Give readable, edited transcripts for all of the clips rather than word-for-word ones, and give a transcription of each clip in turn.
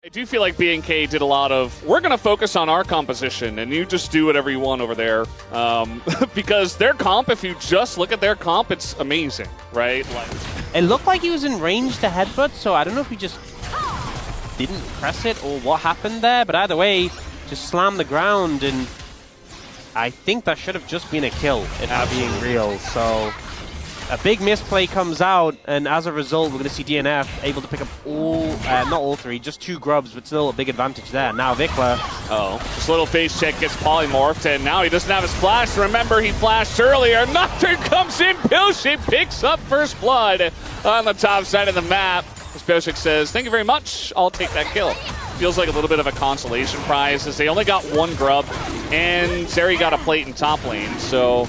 I do feel like BNK did a lot of, we're going to focus on our composition, and you just do whatever you want over there. Because their comp, if you just look at their comp, it's amazing, right? Like, it looked like he was in range to headbutt, so I don't know if he just didn't press it or what happened there, but either way, just slammed the ground, and I think that should have just been a kill, if I'm being real. So a big misplay comes out, and as a result, we're going to see DNF able to pick up all, not all three, just 2 grubs, but still a big advantage there. Now Vikla. This little face check gets polymorphed, and now he doesn't have his flash. Remember, he flashed earlier. Nocturne comes in. Pilshik picks up first blood on the top side of the map. As Pilshik says, thank you very much. I'll take that kill. Feels like a little bit of a consolation prize, as they only got 1 grub, and Zeri got a plate in top lane. So,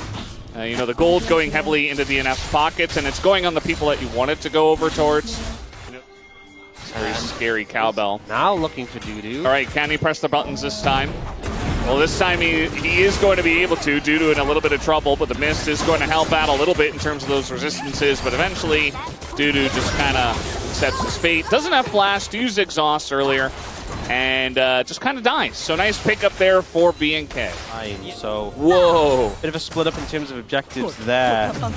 you know, the gold going heavily into DNF's pockets, and it's going on the people that you want it to go over towards. Very scary cowbell. Now looking for Dudu. All right, can he press the buttons this time? Well, this time he is going to be able to. Dudu in a little bit of trouble, but the mist is going to help out a little bit in terms of those resistances, but eventually Dudu just kind of accepts his fate. Doesn't have flash, used exhaust earlier, and just kind of dies. So nice pickup there for BNK. So, whoa. Bit of a split up in terms of objectives there. All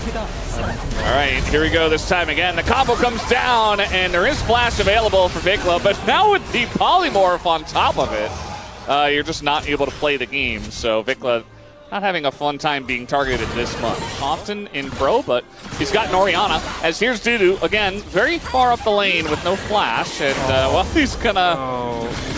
right, here we go this time again. The combo comes down, and there is flash available for Vikla, but now with the polymorph on top of it, you're just not able to play the game. So Vikla not having a fun time being targeted this much. Often in pro, but he's got Orianna. As here's Dudu, again, very far up the lane with no flash. And, well, he's gonna...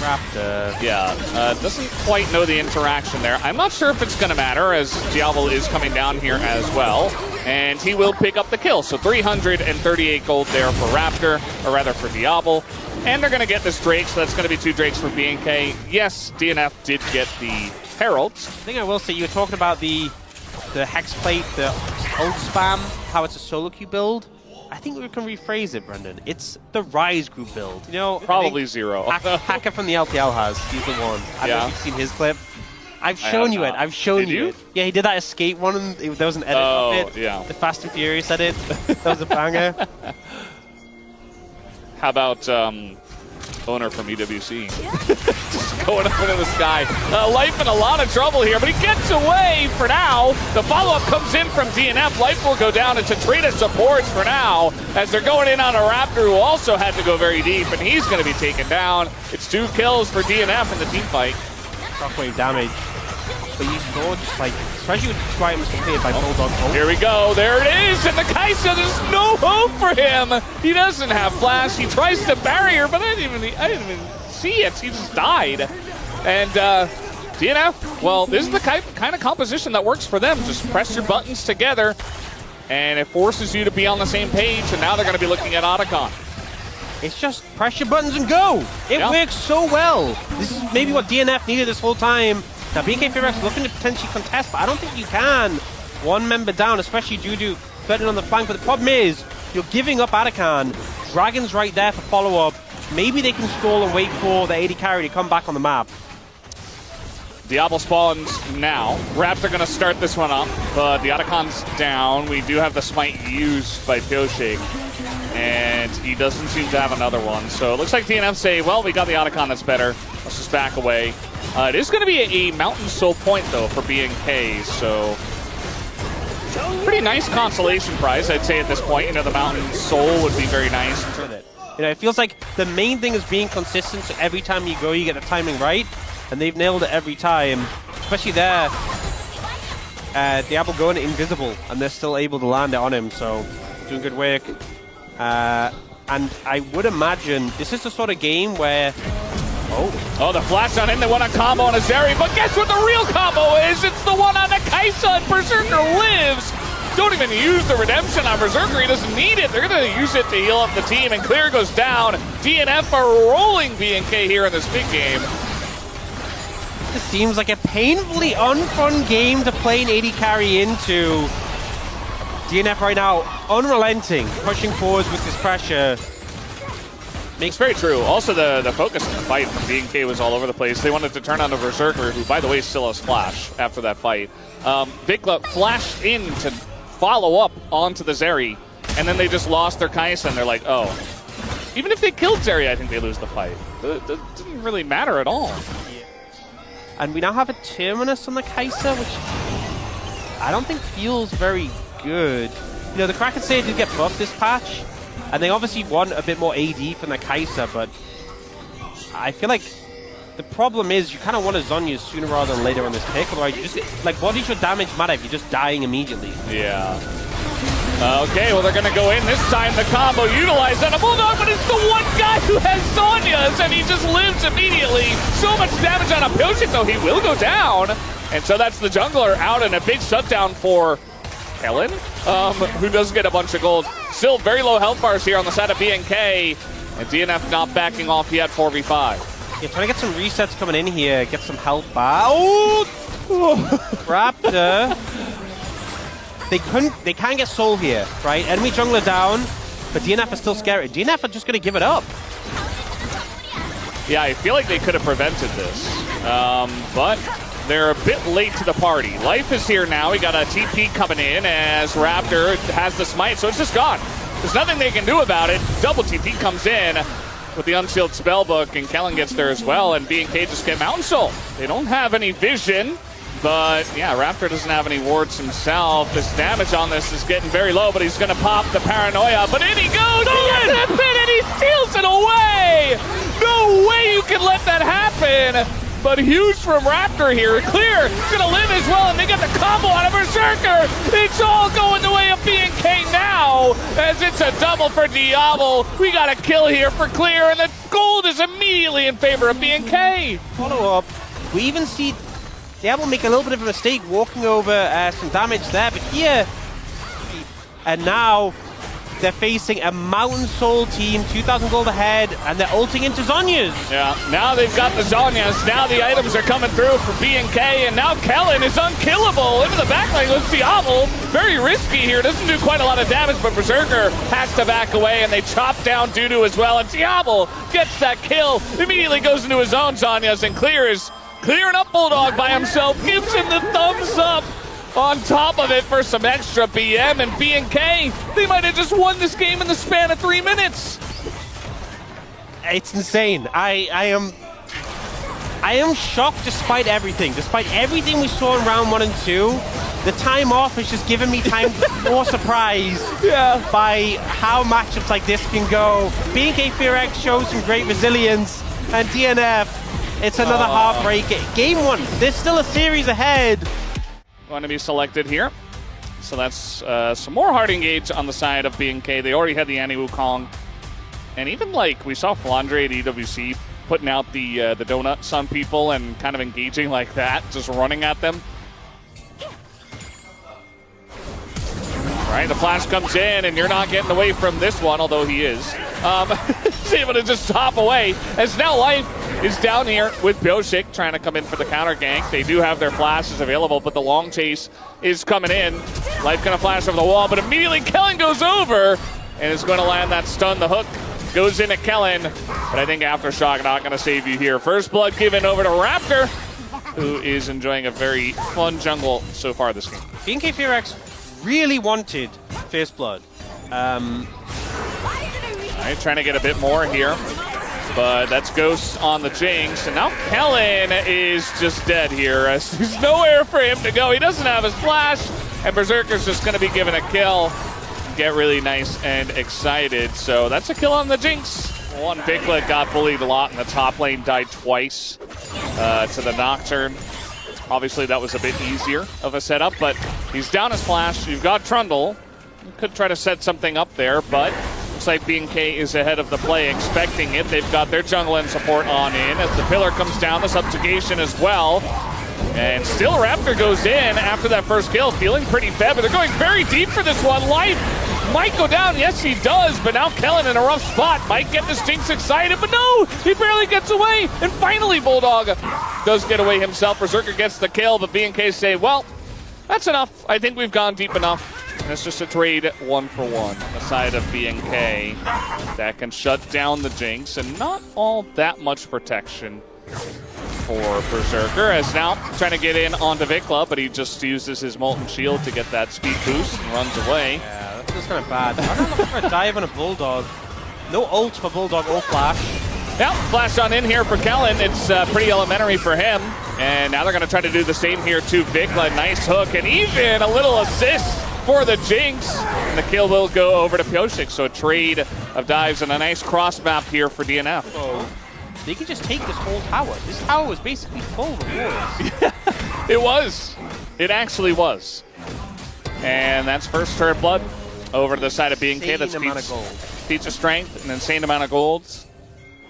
Raptor. Yeah, doesn't quite know the interaction there. I'm not sure if it's gonna matter, as Diablo is coming down here as well. And he will pick up the kill. So 338 gold there for Raptor, or rather for Diablo. And they're gonna get this Drake, so that's gonna be 2 Drakes for BNK. Yes, DNF did get the Heralds. I think I will say, you were talking about the Hex Plate, the ult spam, how it's a solo queue build. I think we can rephrase it, Brendan. It's the Rise group build. You know, probably Zero. Hacker from the LPL has. He's the one. I don't know if you've seen his clip. I've shown you it. I've shown you it. Yeah, he did that escape one, and there was an edit of it. Yeah. The Fast and Furious edit. That was a banger. How about owner from EWC? Just going up into the sky. Life in a lot of trouble here, but he gets away for now. The follow-up comes in from DNF. Life will go down into Trina supports for now, as they're going in on a Raptor who also had to go very deep, and he's going to be taken down. It's 2 kills for DNF in the team fight. Shockwave damage. But you saw just like, especially with the items completed by Bulldog. Here we go, there it is, and the Kaisa, there's no hope for him. He doesn't have flash, he tries to barrier, but I didn't even see it, he just died. And DNF, well, this is the kind of composition that works for them. Just press your buttons together, and it forces you to be on the same page, and now they're gonna be looking at Otacon. It's just press your buttons and go. It works so well. This is maybe what DNF needed this whole time. Now, BKFX looking to potentially contest, but I don't think you can. 1 member down, especially Dudu threatening on the flank. But the problem is, you're giving up Otacon. Dragon's right there for follow-up. Maybe they can stall and wait for the AD carry to come back on the map. Diablo spawns now. Raptor going to start this one up, but the Otacon's down. We do have the smite used by Pilshik, and he doesn't seem to have another one. So it looks like DNF say, well, we got the Otacon that's better. Let's just back away. It is going to be a Mountain Soul point, though, for BNK, so pretty nice consolation prize, I'd say, at this point. You know, the Mountain Soul would be very nice. You know, it feels like the main thing is being consistent, so every time you go, you get the timing right, and they've nailed it every time, especially there. Diablo going invisible, and they're still able to land it on him, so doing good work. And I would imagine this is the sort of game where... Oh, the flash on in, they want a combo on a Zeri, but guess what the real combo is? It's the one on the Kaisa, and Berserker lives! Don't even use the redemption on Berserker, he doesn't need it. They're going to use it to heal up the team, and Clear goes down. DNF are rolling BNK here in this big game. This seems like a painfully unfun game to play an AD carry into. DNF right now, unrelenting, pushing forwards with this pressure. It's very true. Also, the focus in the fight from BNK was all over the place. They wanted to turn on the Berserker, who, by the way, still has flash after that fight. Vikla flashed in to follow up onto the Zeri, and then they just lost their Kaisa, and they're like, oh, even if they killed Zeri, I think they lose the fight. It didn't really matter at all. Yeah. And we now have a Terminus on the Kai'Sa, which I don't think feels very good. You know, the Kraken Slayer did get buffed this patch, and they obviously want a bit more AD from the Kai'Sa, but I feel like the problem is you kind of want to Zhonya sooner rather than later on this pick, otherwise you just, like, what does your damage matter if you're just dying immediately? Yeah. Okay, well, they're going to go in this time. The combo utilized on a Bulldog, but it's the one guy who has Zhonya's, and he just lives immediately. So much damage on a Pilchik, though. He will go down. And so that's the jungler out, and a big shutdown for Kellen, who does get a bunch of gold. Still very low health bars here on the side of BNK, and DNF not backing off yet, 4v5. Yeah, trying to get some resets coming in here, get some health bar. Oh! Raptor. They can't get soul here, right? Enemy jungler down, but DNF is still scary. DNF are just going to give it up. Yeah, I feel like they could have prevented this, but they're a bit late to the party. Life is here now. We got a TP coming in as Raptor has the smite, so it's just gone. There's nothing they can do about it. Double TP comes in with the unsealed spellbook, and Kellen gets there as well, and BNK just get Mountain Soul. They don't have any vision, but yeah, Raptor doesn't have any wards himself. This damage on this is getting very low, but he's going to pop the paranoia, but in he goes! He gets that pin, and he steals it away! No way you can let that happen! But huge from Raptor here. Clear, gonna live as well, and they got the combo out of Berserker. It's all going the way of BNK now, as it's a double for Diablo. We got a kill here for Clear, and the gold is immediately in favor of BNK. Follow up. We even see Diablo make a little bit of a mistake walking over some damage there, but here, and now they're facing a Mountain Soul team, 2,000 gold ahead, and they're ulting into Zhonya's. Yeah, now they've got the Zhonya's. Now the items are coming through for BNK, and now Kellen is unkillable. Into the backline with Diablo. Very risky here. Doesn't do quite a lot of damage, but Berserker has to back away, and they chop down Dudu as well. And Diablo gets that kill. Immediately goes into his own Zhonya's and clears. Clearing up Bulldog by himself. Gives him the thumbs up. On top of it for some extra BM, and BNK, they might have just won this game in the span of 3 minutes. It's insane. I am shocked despite everything. Despite everything we saw in round 1 and 2, the time off has just given me time more surprised by how matchups like this can go. BNK FearX shows some great resilience, and DNF, it's another heartbreak. Game 1, there's still a series ahead. Going to be selected here. So that's some more hard engage on the side of BNK. They already had the anti-Wukong. And even like we saw Flandre at EWC putting out the donuts on people and kind of engaging like that, just running at them. Right, the flash comes in, and you're not getting away from this one, although he is. He's able to just hop away, as now Life is down here with Pilchik trying to come in for the counter gank. They do have their flashes available, but the long chase is coming in. Life gonna flash over the wall, but immediately Kellen goes over, and is gonna land that stun. The hook goes into Kellen, but I think Aftershock not gonna save you here. First blood given over to Raptor, who is enjoying a very fun jungle so far this game. BNK FearX really wanted First Blood. All right, trying to get a bit more here, but that's Ghost on the Jinx, and now Kellen is just dead here. There's nowhere for him to go. He doesn't have his flash, and Berserker's just going to be given a kill. Get really nice and excited. So that's a kill on the Jinx. One Biglet got bullied a lot in the top lane, died twice to the Nocturne. Obviously, that was a bit easier of a setup, but he's down his flash. You've got Trundle. You could try to set something up there, but looks like BNK is ahead of the play, expecting it. They've got their jungle and support on in. As the pillar comes down, the subjugation as well. And still Raptor goes in after that first kill, feeling pretty fed, but they're going very deep for this one. Life might go down. Yes, he does, but now Kellen in a rough spot. Might get this Jinx excited, but no! He barely gets away, and finally Bulldog does get away himself. Berserker gets the kill, but BNK say, well, that's enough. I think we've gone deep enough. And it's just a trade 1-for-1 on the side of BNK that can shut down the Jinx, and not all that much protection for Berserker, as now trying to get in onto Vikla, but he just uses his Molten Shield to get that speed boost and runs away. Yeah, that's kind of bad. I'm not looking for a dive on a Bulldog. No ult for Bulldog or Flash. Yep, flash on in here for Kellen. It's pretty elementary for him. And now they're going to try to do the same here to Vikla. Nice hook and even a little assist for the Jinx. And the kill will go over to Pioshik. So a trade of dives and a nice cross map here for DNF. Oh, they could just take this whole tower. This tower was basically full of walls. It was. It actually was. And that's first turret blood over to the side of BNK. That's feats of strength, an insane amount of golds.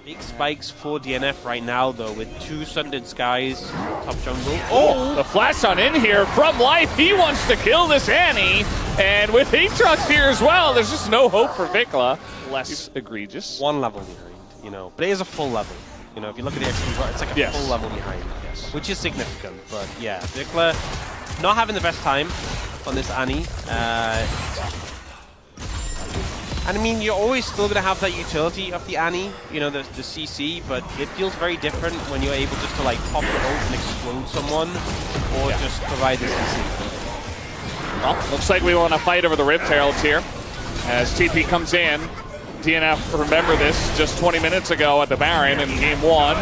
Big spikes for DNF right now, though, with 2 Sundered Skies, top jungle. Oh, the flash on in here from Life. He wants to kill this Annie. And with Aatrox here as well, there's just no hope for Vikla. Less egregious. 1 level behind, you know, but it is a full level. You know, if you look at the XP bar, it's like a full level behind, which is significant. But yeah, Vikla not having the best time on this Annie. And I mean, you're always still going to have that utility of the Annie, you know, the CC, but it feels very different when you're able just to like pop the ult and explode someone, or just provide the CC. Well, looks like we want to fight over the Rift Heralds here. As TP comes in, DNF, remember this, just 20 minutes ago at the Baron in game 1.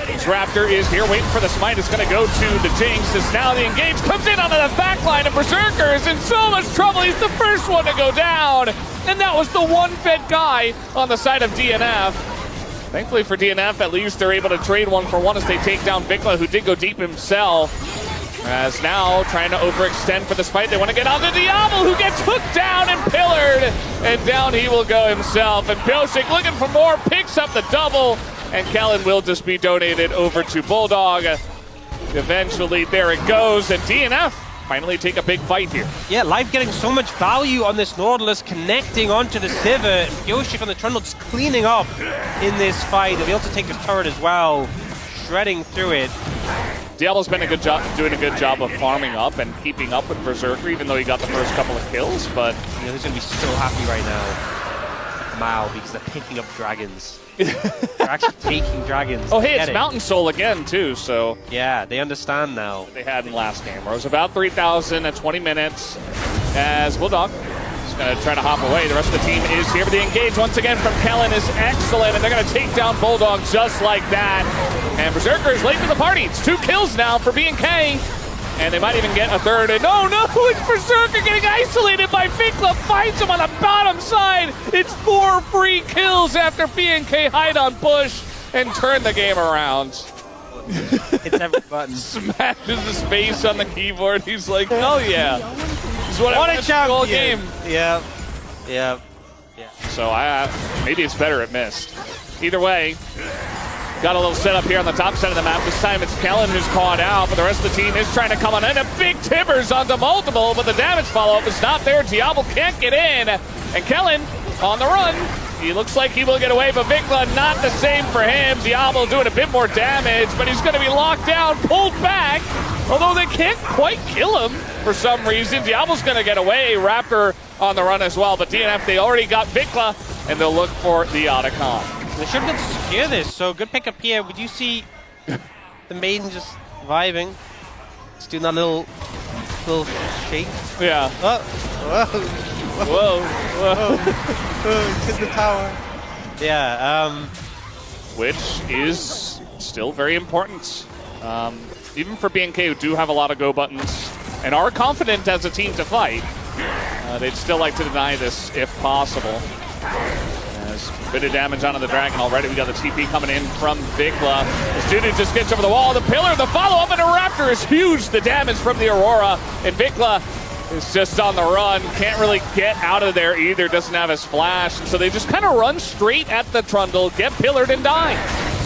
This Raptor is here waiting for the smite. It's going to go to the Jinx as now the engage comes in onto the back line of Berserker is in so much trouble. He's the first one to go down. And that was the one-fed guy on the side of DNF. Thankfully for DNF, at least they're able to trade 1-for-1 as they take down Vikla, who did go deep himself. As now trying to overextend for this fight. They want to get onto Diablo, who gets hooked down and pillared. And down he will go himself. And Pioshik looking for more, picks up the double. And Kellen will just be donated over to Bulldog. Eventually, there it goes. And DNF finally take a big fight here. Yeah, Life getting so much value on this Nautilus, connecting onto the Sivir, and Pioshik on the Trundle just cleaning up in this fight. They'll be able to take his turret as well, shredding through it. Diablo's been doing a good job of farming up and keeping up with Berserker, even though he got the first couple of kills, but... You know, he's going to be so happy right now, Mao, because they're picking up dragons. They're actually taking dragons. Oh, hey, it's Mountain Soul again, too, so... Yeah, they understand now. They had in last game, where it was about 3,000 at 20 minutes, as Bulldog is going to try to hop away. The rest of the team is here, but the engage once again from Kellen is excellent, and they're going to take down Bulldog just like that. And Berserker is late to the party. It's 2 kills now for B&K. And they might even get a third. And no, it's Berserker getting isolated by Vikla. Finds him on the bottom side. It's 4 free kills after B&K hide on push and turn the game around. Hits every button. Smashes his face on the keyboard. He's like, oh yeah. This is what a champion. Game. Yeah. So maybe it's better it missed. Either way, got a little setup here on the top side of the map. This time it's Kellen who's caught out, but the rest of the team is trying to come on in. A big timbers onto multiple, but the damage follow-up is not there. Diablo can't get in, and Kellen on the run. He looks like he will get away, but Vikla not the same for him. Diablo doing a bit more damage, but he's going to be locked down, pulled back, although they can't quite kill him for some reason. Diablo's going to get away. Raptor on the run as well, but DNF, they already got Vikla, and they'll look for the Otacon. They should have to secure this, so good pickup here. Would you see the Maiden just vibing? Just doing that little shake? Yeah. Whoa. He's in the tower. Yeah, which is still very important. Even for B&K, who do have a lot of go buttons and are confident as a team to fight, they'd still like to deny this if possible. A bit of damage onto the Dragon already. We got the TP coming in from Vikla. This dude just gets over the wall. The pillar, the follow-up, and a Raptor is huge. The damage from the Aurora. And Vikla is just on the run. Can't really get out of there either. Doesn't have his flash. So they just kind of run straight at the Trundle, get pillared, and die.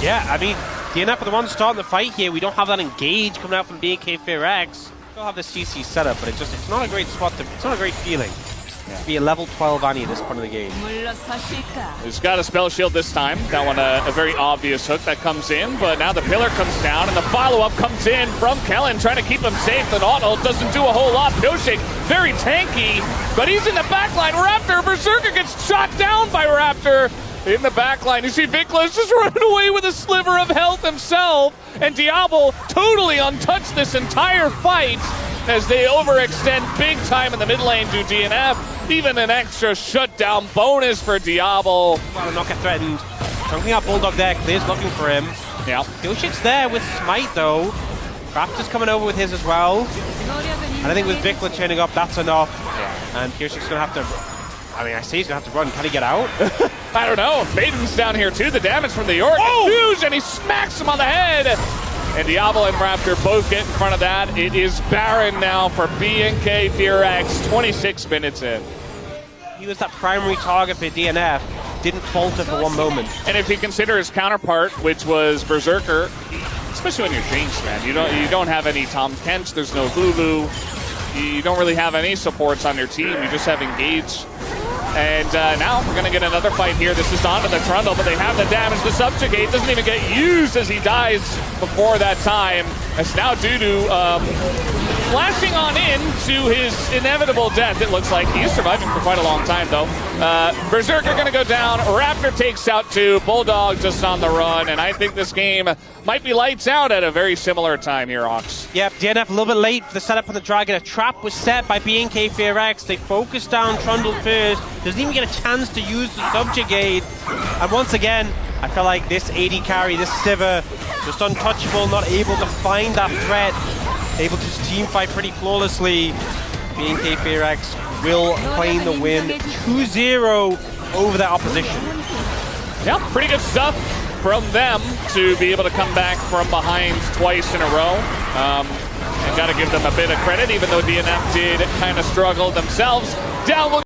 Yeah, I mean, DNF are the ones starting the fight here. We don't have that engage coming out from B&K Fear X. We still have the CC setup, but it's not a great spot. It's not a great feeling. To be a level 12 Annie at this point of the game. He's got a spell shield this time. That one a very obvious hook that comes in, but now the pillar comes down and the follow-up comes in from Kellen trying to keep him safe. The auto doesn't do a whole lot. Pioshik very tanky, but he's in the backline. Raptor, Berserker gets shot down by Raptor in the backline. You see Vikla just running away with a sliver of health himself, and Diablo totally untouched this entire fight as they overextend big time in the mid lane to DNF. Even an extra shutdown bonus for Diablo. Well, the knocker threatened. Chunking out Bulldog there. Clear's looking for him. Yeah. Skillshit's there with Smite, though. Raptor's coming over with his as well. And I think with Vikla turning up, that's enough. Yeah. And Kioshik's going to have to... I mean, I say he's going to have to run. Can he get out? I don't know. Maiden's down here, too. The damage from the York is huge, and he smacks him on the head. And Diablo and Raptor both get in front of that. It is Baron now for BNK Fearax, 26 minutes in. He was that primary target for DNF. Didn't falter for one moment. And if you consider his counterpart, which was Berserker, especially when you're Jinx, man, you don't have any Tom Kent, there's no Lulu, you don't really have any supports on your team, you just have Engage. And now we're going to get another fight here. This is onto the Trundle, but they have the damage. The Subjugate doesn't even get used as he dies before that time. It's now due to flashing on in to his inevitable death, it looks like. He's surviving for quite a long time, though. Berserker going to go down. Raptor takes out 2. Bulldog just on the run. And I think this game might be lights out at a very similar time here, Ox. Yep, DNF a little bit late for the setup on the Dragon. A trap was set by BNK Fearax. They focused down Trundle first. Doesn't even get a chance to use the Subjugate. And once again, I feel like this AD carry, this Sivir, just untouchable, not able to find that threat. Able to just team fight pretty flawlessly. BNK Fearax will claim the win 2-0 over their opposition. Yep, pretty good stuff from them to be able to come back from behind twice in a row. And got to give them a bit of credit, even though DNF did kind of struggle themselves. Down